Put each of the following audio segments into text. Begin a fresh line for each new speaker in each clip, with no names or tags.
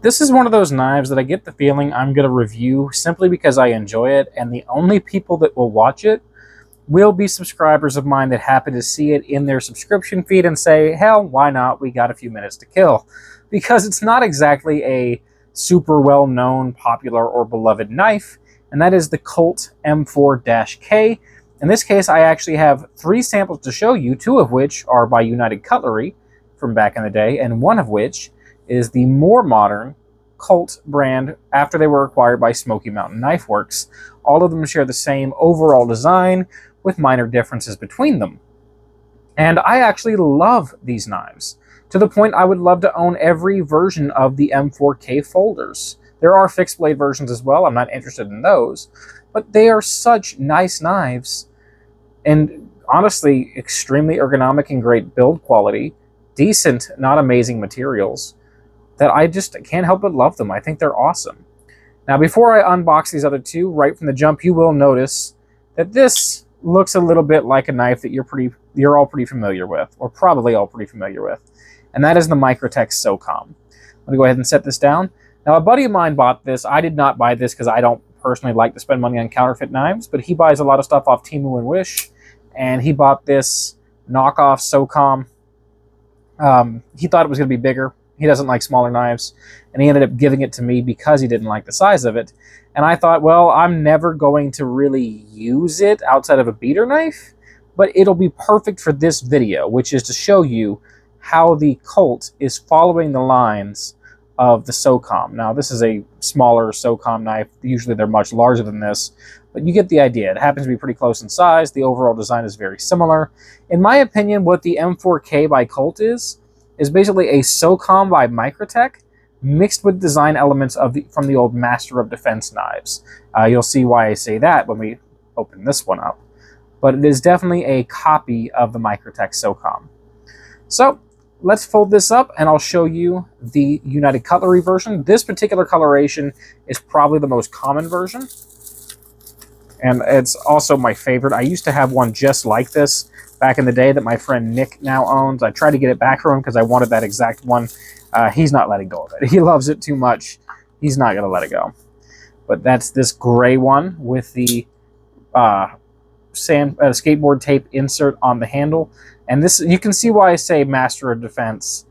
This is one of those knives that I get the feeling I'm going to review simply because I enjoy it, and the only people that will watch it will be subscribers of mine that happen to see it in their subscription feed and say, hell, why not? We got a few minutes to kill. Because it's not exactly a super well-known, popular, or beloved knife, and that is the Colt M4-K. In this case, I actually have 3 samples to show you, 2 of which are by United Cutlery from back in the day, and 1 of which is the more modern Colt brand after they were acquired by Smoky Mountain Knife Works. All of them share the same overall design with minor differences between them. And I actually love these knives, to the point I would love to own every version of the M4K folders. There are fixed blade versions as well, I'm not interested in those, but they are such nice knives, and honestly, extremely ergonomic and great build quality, decent, not amazing materials, that I just can't help but love them. I think they're awesome. Now, before I unbox these other 2, right from the jump, you will notice that this looks a little bit like a knife that you're all pretty familiar with, or probably all pretty familiar with, and that is the Microtech SOCOM. Let me go ahead and set this down. Now, a buddy of mine bought this. I did not buy this because I don't personally like to spend money on counterfeit knives, but he buys a lot of stuff off Temu and Wish, and he bought this knockoff SOCOM. He thought it was going to be bigger. He doesn't like smaller knives, and he ended up giving it to me because he didn't like the size of it. And I thought, well, I'm never going to really use it outside of a beater knife, but it'll be perfect for this video, which is to show you how the Colt is following the lines of the SOCOM. Now, this is a smaller SOCOM knife. Usually they're much larger than this, but you get the idea. It happens to be pretty close in size. The overall design is very similar. In my opinion, what the M4K by Colt is basically a SOCOM by Microtech mixed with design elements from the old Master of Defense knives. You'll see why I say that when we open this one up. But it is definitely a copy of the Microtech SOCOM. So let's fold this up and I'll show you the United Cutlery version. This particular coloration is probably the most common version, and it's also my favorite. I used to have one just like this back in the day that my friend Nick now owns. I tried to get it back from him because I wanted that exact one. He's not letting go of it. He loves it too much. He's not going to let it go. But that's this gray one with the skateboard tape insert on the handle. And this, you can see why I say Master of Defense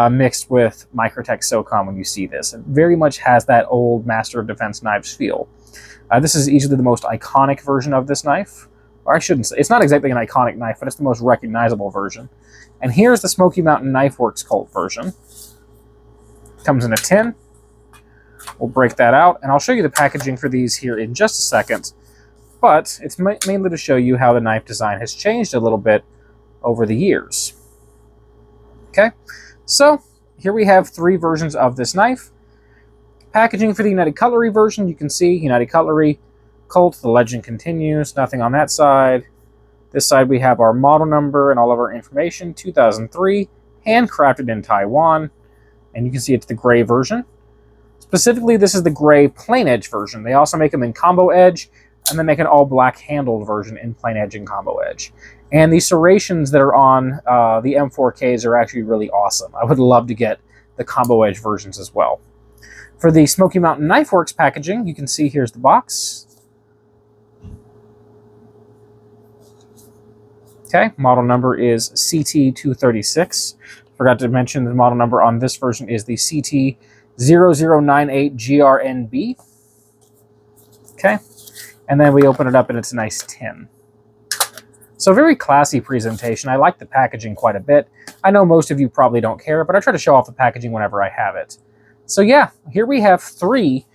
mixed with Microtech SOCOM when you see this. It very much has that old Master of Defense knives feel. This is easily the most iconic version of this knife. Or I shouldn't say, it's not exactly an iconic knife, but it's the most recognizable version. And here's the Smoky Mountain Knife Works Colt version. Comes in a tin. We'll break that out, and I'll show you the packaging for these here in just a second. But it's mainly to show you how the knife design has changed a little bit over the years. Okay, so here we have 3 versions of this knife. Packaging for the United Cutlery version, you can see United Cutlery, Colt, the legend continues, nothing on that side. This side we have our model number and all of our information, 2003, handcrafted in Taiwan, and you can see it's the gray version. Specifically, this is the gray plain edge version. They also make them in combo edge, and they make an all black handled version in plain edge and combo edge. And the serrations that are on the M4Ks are actually really awesome. I would love to get the combo edge versions as well. For the Smoky Mountain Knife Works packaging, you can see here's the box. Okay, model number is CT236. Forgot to mention the model number on this version is the CT0098GRNB. Okay, and then we open it up and it's a nice tin. So very classy presentation. I like the packaging quite a bit. I know most of you probably don't care, but I try to show off the packaging whenever I have it. So yeah, here we have 3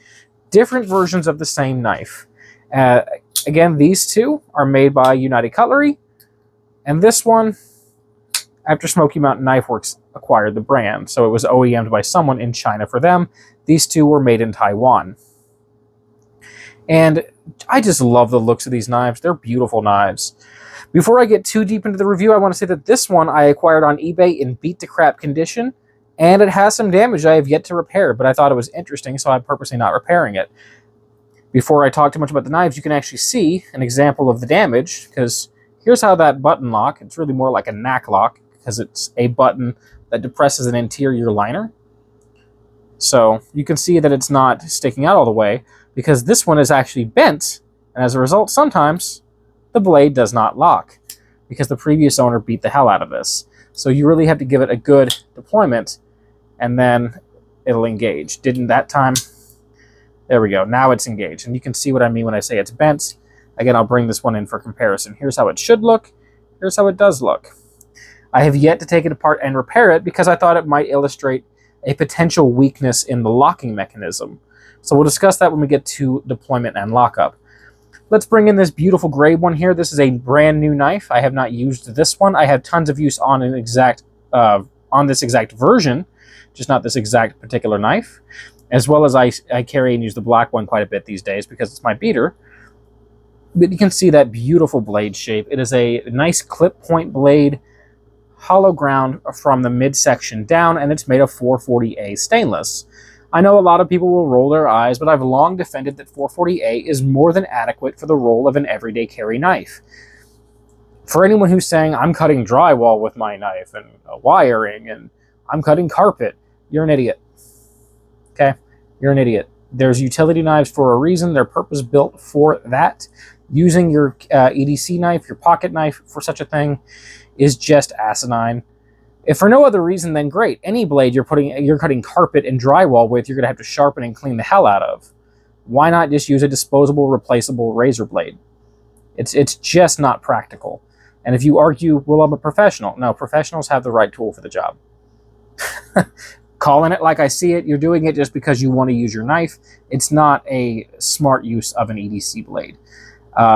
different versions of the same knife. Again, these 2 are made by United Cutlery, and this one, after Smoky Mountain Knife Works acquired the brand, so it was OEM'd by someone in China for them. These 2 were made in Taiwan. And I just love the looks of these knives. They're beautiful knives. Before I get too deep into the review, I want to say that this one I acquired on eBay in beat-to-crap condition, and it has some damage I have yet to repair, but I thought it was interesting, so I'm purposely not repairing it. Before I talk too much about the knives, you can actually see an example of the damage, because here's how that button lock, it's really more like a knack lock, because it's a button that depresses an interior liner. So you can see that it's not sticking out all the way because this one is actually bent, and as a result, sometimes the blade does not lock because the previous owner beat the hell out of this. So you really have to give it a good deployment, and then it'll engage. Didn't that time? There we go. Now it's engaged, and you can see what I mean when I say it's bent. Again, I'll bring this one in for comparison. Here's how it should look. Here's how it does look. I have yet to take it apart and repair it because I thought it might illustrate a potential weakness in the locking mechanism. So we'll discuss that when we get to deployment and lockup. Let's bring in this beautiful gray one here. This is a brand new knife. I have not used this one. I have tons of use on this exact version, just not this exact particular knife. As well as I carry and use the black one quite a bit these days because it's my beater. But you can see that beautiful blade shape. It is a nice clip point blade, hollow ground from the midsection down, and it's made of 440A stainless. I know a lot of people will roll their eyes, but I've long defended that 440A is more than adequate for the role of an everyday carry knife. For anyone who's saying, I'm cutting drywall with my knife and wiring, and I'm cutting carpet, you're an idiot. Okay? You're an idiot. There's utility knives for a reason. They're purpose-built for that. Using your EDC knife, your pocket knife for such a thing is just asinine. If for no other reason, then great. Any blade you're cutting carpet and drywall with, you're going to have to sharpen and clean the hell out of. Why not just use a disposable, replaceable razor blade? It's just not practical. And if you argue, well, I'm a professional. No, professionals have the right tool for the job. Calling it like I see it, you're doing it just because you want to use your knife. It's not a smart use of an EDC blade.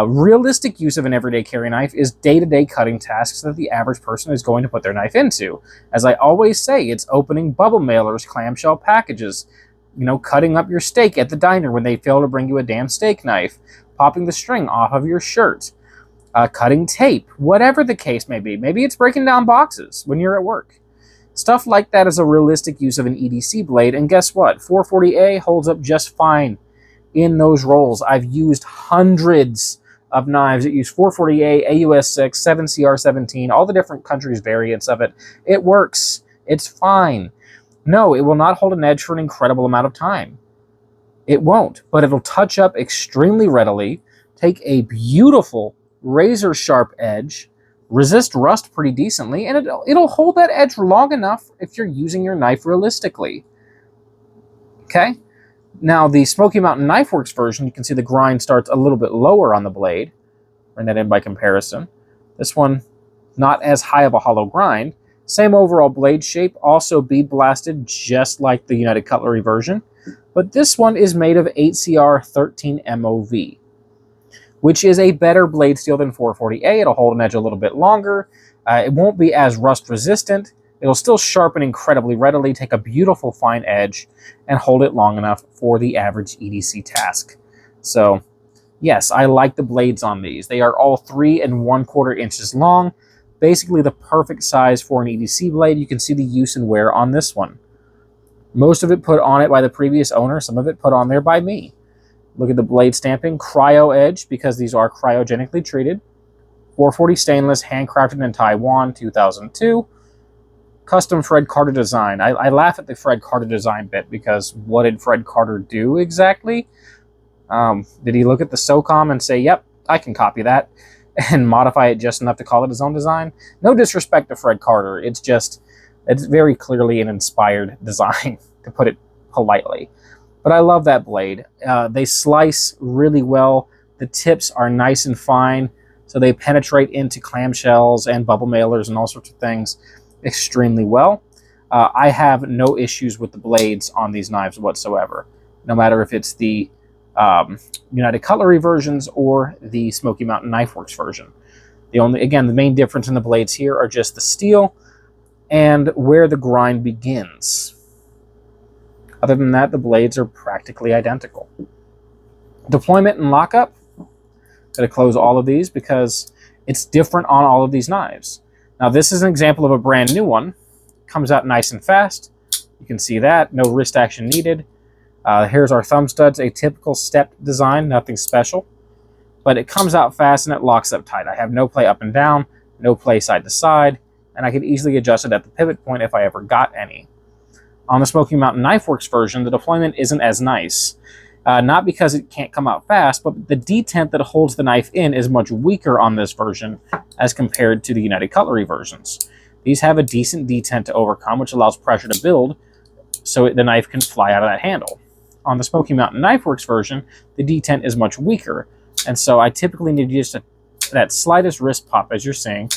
Realistic use of an everyday carry knife is day-to-day cutting tasks that the average person is going to put their knife into. As I always say, it's opening bubble mailers, clamshell packages, cutting up your steak at the diner when they fail to bring you a damn steak knife, popping the string off of your shirt, cutting tape, whatever the case may be. Maybe it's breaking down boxes when you're at work. Stuff like that is a realistic use of an EDC blade, and guess what? 440A holds up just fine in those roles. I've used hundreds of knives that use 440A, AUS6, 7CR17, all the different countries' variants of it. It works. It's fine. No, it will not hold an edge for an incredible amount of time. It won't, but it'll touch up extremely readily, take a beautiful razor-sharp edge, resist rust pretty decently, and it'll hold that edge long enough if you're using your knife realistically. Okay? Now, the Smoky Mountain Knife Works version, you can see the grind starts a little bit lower on the blade. Bring that in by comparison. This one, not as high of a hollow grind. Same overall blade shape, also bead blasted, just like the United Cutlery version. But this one is made of 8CR13 MOV, which is a better blade steel than 440A. It'll hold an edge a little bit longer. It won't be as rust resistant. It'll still sharpen incredibly readily, take a beautiful fine edge, and hold it long enough for the average EDC task. So, yes, I like the blades on these. They are all 3 1/4 inches long, basically the perfect size for an EDC blade. You can see the use and wear on this one. Most of it put on it by the previous owner, some of it put on there by me. Look at the blade stamping, cryo edge, because these are cryogenically treated. 440 stainless, handcrafted in Taiwan, 2002. Custom Fred Carter design. I laugh at the Fred Carter design bit because what did Fred Carter do exactly? Did he look at the SOCOM and say, yep, I can copy that and modify it just enough to call it his own design? No disrespect to Fred Carter. It's very clearly an inspired design, to put it politely. But I love that blade. They slice really well. The tips are nice and fine, so they penetrate into clamshells and bubble mailers and all sorts of things extremely well. I have no issues with the blades on these knives whatsoever, no matter if it's the United Cutlery versions or the Smoky Mountain Knife Works version. The main difference in the blades here are just the steel and where the grind begins. Other than that, the blades are practically identical. Deployment and lockup. Going to close all of these because it's different on all of these knives. Now, this is an example of a brand new one. Comes out nice and fast. You can see that. No wrist action needed. Here's our thumb studs, a typical stepped design, nothing special. But it comes out fast and it locks up tight. I have no play up and down, no play side to side, and I can easily adjust it at the pivot point if I ever got any. On the Smoky Mountain Knife Works version, the deployment isn't as nice. Not because it can't come out fast, but the detent that holds the knife in is much weaker on this version as compared to the United Cutlery versions. These have a decent detent to overcome, which allows pressure to build so the knife can fly out of that handle. On the Smoky Mountain Knife Works version, the detent is much weaker, and so I typically need just that slightest wrist pop, as you're seeing,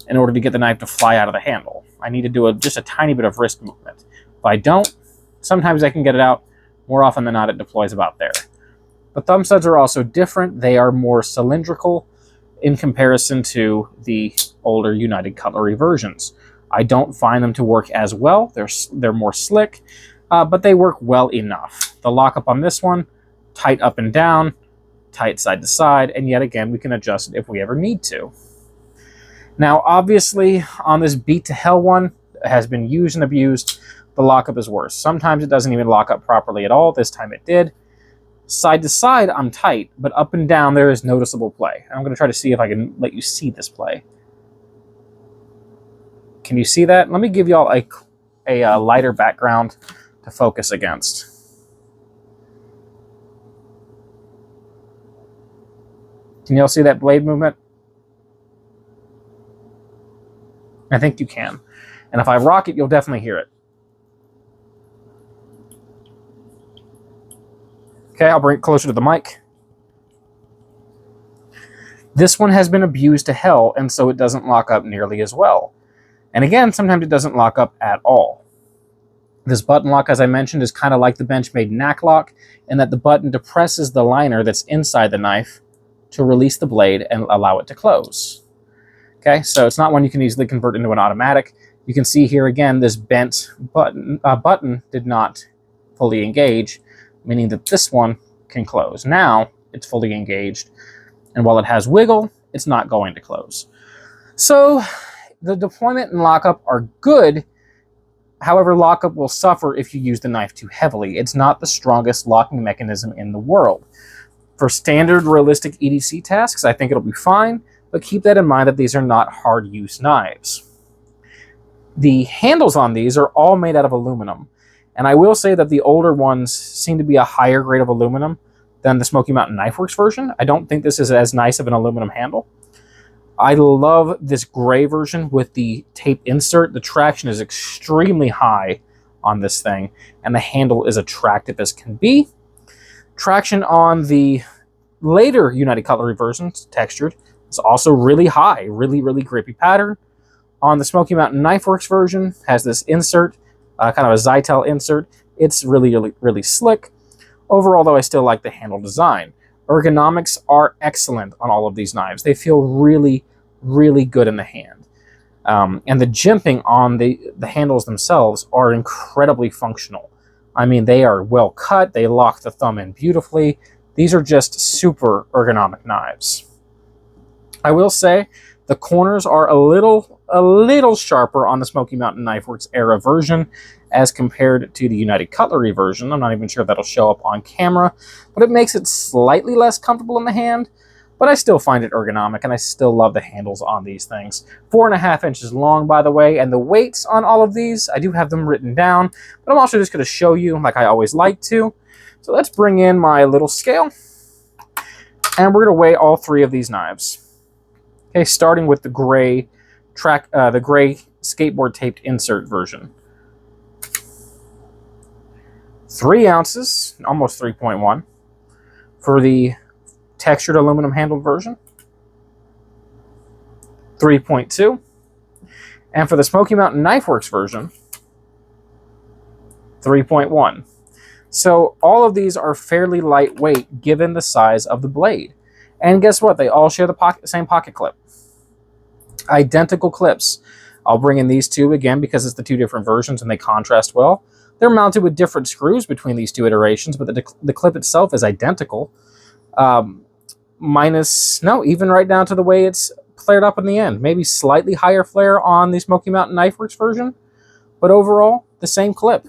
in order to get the knife to fly out of the handle. I need to do just a tiny bit of wrist movement. If I don't, sometimes I can get it out. More often than not, it deploys about there. The thumb studs are also different. They are more cylindrical in comparison to the older United Cutlery versions. I don't find them to work as well. They're more slick, but they work well enough. The lockup on this one, tight up and down, tight side to side, and yet again, we can adjust it if we ever need to. Now, obviously, on this Beat to Hell one, it has been used and abused, the lockup is worse. Sometimes it doesn't even lock up properly at all. This time it did. Side to side, I'm tight, but up and down, there is noticeable play. I'm going to try to see if I can let you see this play. Can you see that? Let me give y'all a lighter background to focus against. Can y'all see that blade movement? I think you can. And if I rock it, you'll definitely hear it. Okay, I'll bring it closer to the mic. This one has been abused to hell, and so it doesn't lock up nearly as well. And again, sometimes it doesn't lock up at all. This button lock, as I mentioned, is kind of like the Benchmade knack lock, in that the button depresses the liner that's inside the knife to release the blade and allow it to close. Okay, so it's not one you can easily convert into an automatic. You can see here again, this bent button did not fully engage, meaning that this one can close. Now it's fully engaged, and while it has wiggle, it's not going to close. So the deployment and lockup are good. However, lockup will suffer if you use the knife too heavily. It's not the strongest locking mechanism in the world. For standard realistic EDC tasks, I think it'll be fine, but keep that in mind that these are not hard use knives. The handles on these are all made out of aluminum. And I will say that the older ones seem to be a higher grade of aluminum than the Smoky Mountain Knife Works version. I don't think this is as nice of an aluminum handle. I love this gray version with the tape insert. The traction is extremely high on this thing, and the handle is attractive as can be. Traction on the later United Cutlery versions, textured, is also really high, really grippy pattern. On the Smoky Mountain Knife Works version, has this insert, kind of a Zytel insert. It's really slick. Overall, though, I still like the handle design. Ergonomics are excellent on all of these knives. They feel really good in the hand. And the jimping on the handles themselves are incredibly functional. I mean, they are well cut. They lock the thumb in beautifully. These are just super ergonomic knives. I will say the corners are a little sharper on the Smoky Mountain Knife Works era version as compared to the United Cutlery version. I'm not even sure if that'll show up on camera, but it makes it slightly less comfortable in the hand, but I still find it ergonomic, and I still love the handles on these things. 4.5 inches long, by the way, and the weights on all of these, I do have them written down, but I'm also just going to show you like I always like to. So let's bring in my little scale, and we're going to weigh all three of these knives. Okay, starting with the gray skateboard taped insert version. 3 ounces, almost 3.1, for the textured aluminum handled version. 3.2, and for the Smoky Mountain Knife Works version, 3.1. So all of these are fairly lightweight given the size of the blade. And guess what? They all share the same pocket clip. Identical clips. I'll bring in these two again because it's the two different versions and they contrast well. They're mounted with different screws between these two iterations, but the clip itself is identical. Even right down to the way it's flared up in the end. Maybe slightly higher flare on the Smoky Mountain Knife Works version, but overall, the same clip.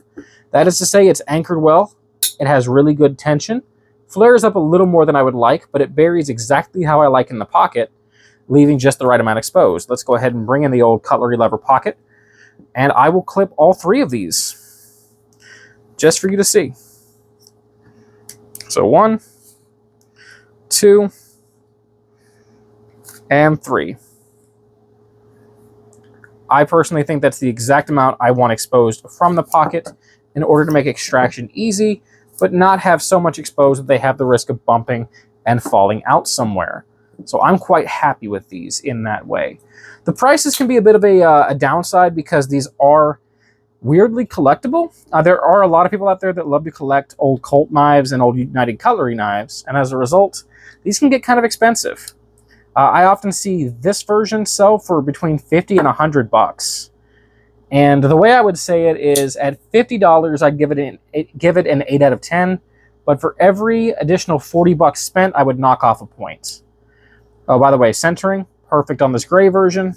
That is to say, it's anchored well. It has really good tension. Flares up a little more than I would like, but it buries exactly how I like in the pocket, leaving just the right amount exposed. Let's go ahead and bring in the old cutlery lever pocket, and I will clip all three of these. just for you to see. So 1, 2, and 3. I personally think that's the exact amount I want exposed from the pocket in order to make extraction easy, but not have so much exposed that they have the risk of bumping and falling out somewhere. So I'm quite happy with these in that way. The prices can be a bit of a downside because these are weirdly collectible. There are a lot of people out there that love to collect old Colt knives and old United Cutlery knives, and as a result, these can get kind of expensive. I often see this version sell for between $50 and $100. And the way I would say it is, at $50, I'd give it an 8 out of 10. But for every additional $40 spent, I would knock off a point. Oh, by the way, centering, perfect on this gray version.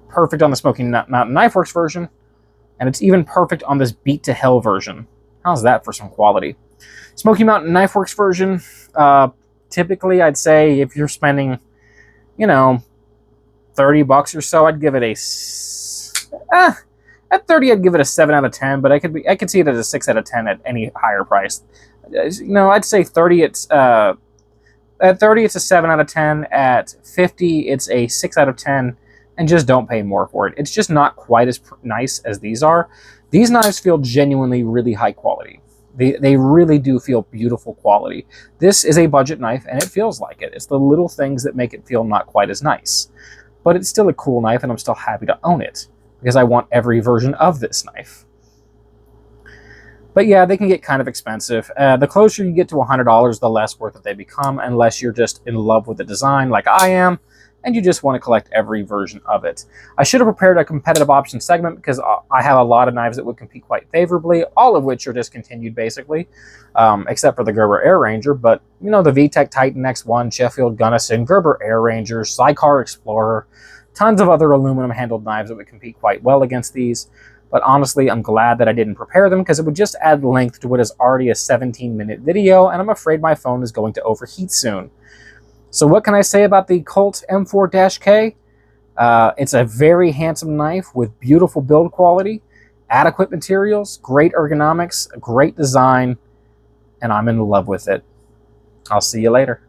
Perfect on the Smoky Mountain Knife Works version. And it's even perfect on this Beat to Hell version. How's that for some quality? Smoky Mountain Knife Works version, typically, I'd say if you're spending, you know, $30 or so, I'd give it at 30, I'd give it a 7 out of 10. But I could see it as a 6 out of 10 at any higher price. You know, I'd say 30. At 30, it's a 7 out of 10. At 50, it's a 6 out of 10. And just don't pay more for it. It's just not quite as nice as these are. These knives feel genuinely really high quality. They really do feel beautiful quality. This is a budget knife, and it feels like it. It's the little things that make it feel not quite as nice. But it's still a cool knife, and I'm still happy to own it, because I want every version of this knife. But yeah, they can get kind of expensive. The closer you get to $100, the less worth it they become, unless you're just in love with the design like I am, and you just want to collect every version of it. I should have prepared a competitive option segment because I have a lot of knives that would compete quite favorably, all of which are discontinued basically, except for the Gerber Air Ranger. But, you know, the VTech Titan X1, Sheffield Gunnison, Gerber Air Ranger, Sycar Explorer, tons of other aluminum handled knives that would compete quite well against these. But honestly, I'm glad that I didn't prepare them because it would just add length to what is already a 17-minute video, and I'm afraid my phone is going to overheat soon. So what can I say about the Colt M4-K? It's a very handsome knife with beautiful build quality, adequate materials, great ergonomics, a great design, and I'm in love with it. I'll see you later.